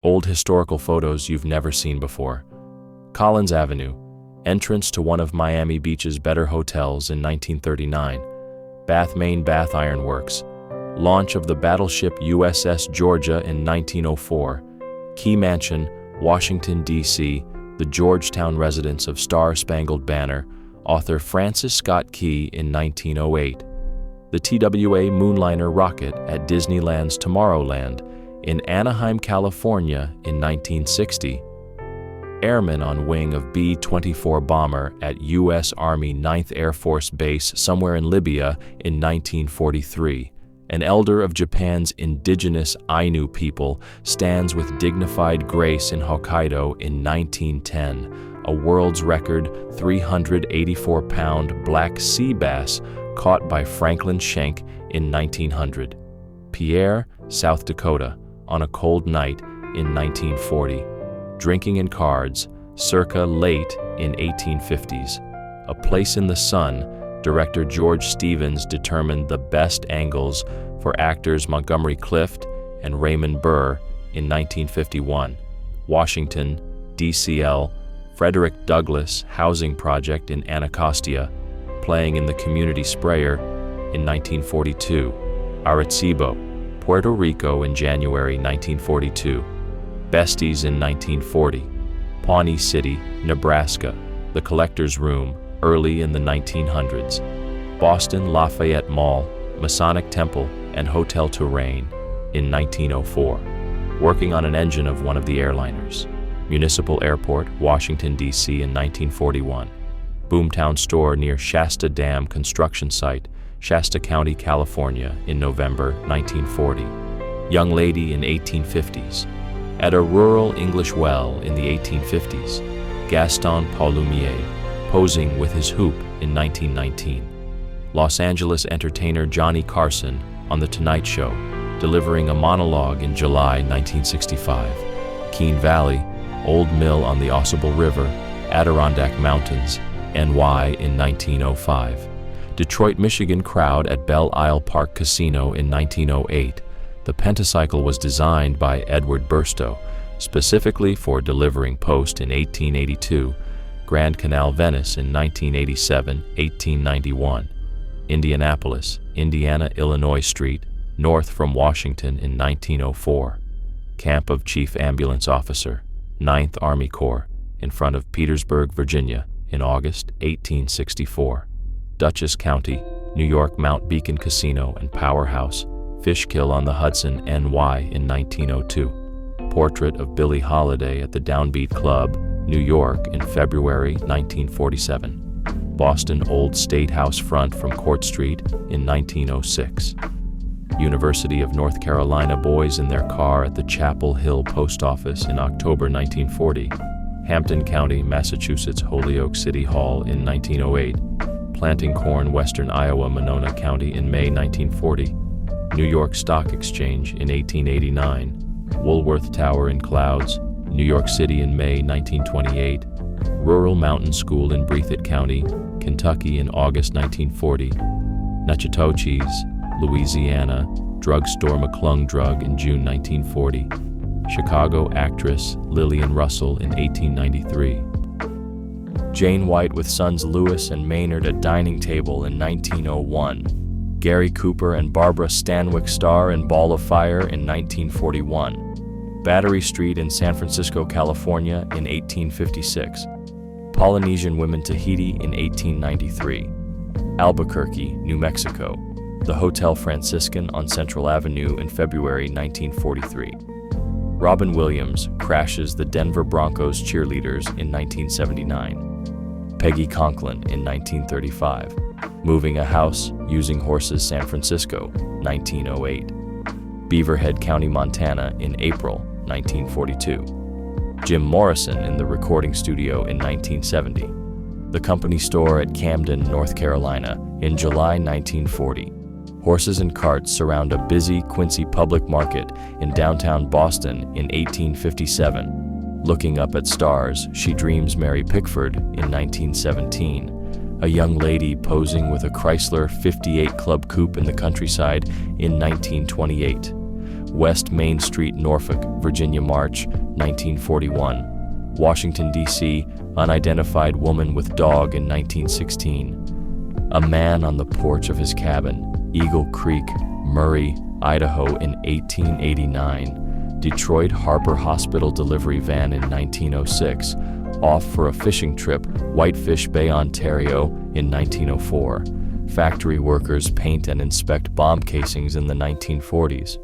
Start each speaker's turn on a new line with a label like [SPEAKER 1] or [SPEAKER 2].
[SPEAKER 1] Old historical photos you've never seen before. Collins Avenue, entrance to one of Miami Beach's better hotels in 1939. Bath, Maine Bath Iron Works. Launch of the battleship USS Georgia in 1904. Key Mansion, Washington, D.C., the Georgetown residence of Star-Spangled Banner, author Francis Scott Key in 1908. The TWA Moonliner rocket at Disneyland's Tomorrowland in Anaheim, California in 1960. Airman on wing of B-24 bomber at U.S. Army 9th Air Force Base somewhere in Libya in 1943. An elder of Japan's indigenous Ainu people stands with dignified grace in Hokkaido in 1910. A world's record 384-pound black sea bass caught by Franklin Schenck in 1900. Pierre, South Dakota, on a cold night in 1940. Drinking and cards, circa late in 1850s. A Place in the Sun, director George Stevens determined the best angles for actors Montgomery Clift and Raymond Burr in 1951. Washington, DCL, Frederick Douglass Housing Project in Anacostia, playing in the Community Sprayer in 1942. Arecibo, Puerto Rico in January 1942. Besties in 1940. Pawnee City, Nebraska, the Collector's Room, early in the 1900s. Boston Lafayette Mall, Masonic Temple, and Hotel Touraine in 1904. Working on an engine of one of the airliners. Municipal Airport, Washington, D.C. in 1941. Boomtown Store near Shasta Dam construction site, Shasta County, California in November 1940. Young lady in 1850s. At a rural English well in the 1850s, Gaston Paulumier, posing with his hoop in 1919. Los Angeles entertainer Johnny Carson on The Tonight Show, delivering a monologue in July 1965. Keene Valley, Old Mill on the Ausable River, Adirondack Mountains, NY in 1905. Detroit, Michigan crowd at Belle Isle Park Casino in 1908. The pentacycle was designed by Edward Burstow, specifically for delivering post in 1882, Grand Canal, Venice in 1987, 1891, Indianapolis, Indiana, Illinois Street, north from Washington in 1904, Camp of Chief Ambulance Officer, 9th Army Corps, in front of Petersburg, Virginia, in August 1864, Dutchess County, New York Mount Beacon Casino and Powerhouse, Fishkill on the Hudson, NY in 1902. Portrait of Billie Holiday at the Downbeat Club, New York in February 1947. Boston Old State House front from Court Street in 1906. University of North Carolina boys in their car at the Chapel Hill Post Office in October 1940. Hampton County, Massachusetts Holyoke City Hall in 1908. Planting corn, Western Iowa, Monona County in May 1940. New York Stock Exchange in 1889. Woolworth Tower in Clouds, New York City in May 1928. Rural Mountain School in Breathitt County, Kentucky in August 1940. Natchitoches, Louisiana, Drugstore McClung Drug in June 1940. Chicago actress Lillian Russell in 1893. Jane White with sons Lewis and Maynard at dining table in 1901. Gary Cooper and Barbara Stanwyck star in Ball of Fire in 1941. Battery Street in San Francisco, California in 1856. Polynesian women Tahiti in 1893. Albuquerque, New Mexico. The Hotel Franciscan on Central Avenue in February 1943. Robin Williams crashes the Denver Broncos cheerleaders in 1979. Peggy Conklin in 1935. Moving a house using horses, San Francisco, 1908. Beaverhead County, Montana in April 1942. Jim Morrison in the recording studio in 1970. The Company Store at Camden, North Carolina in July 1940. Horses and carts surround a busy Quincy public market in downtown Boston in 1857. Looking up at stars, she dreams Mary Pickford in 1917. A young lady posing with a Chrysler 58 Club Coupe in the countryside in 1928. West Main Street, Norfolk, Virginia, March 1941. Washington, D.C., unidentified woman with dog in 1916. A man on the porch of his cabin, Eagle Creek, Murray, Idaho in 1889. Detroit Harbor Hospital delivery van in 1906. Off for a fishing trip, Whitefish Bay, Ontario in 1904. Factory workers paint and inspect bomb casings in the 1940s.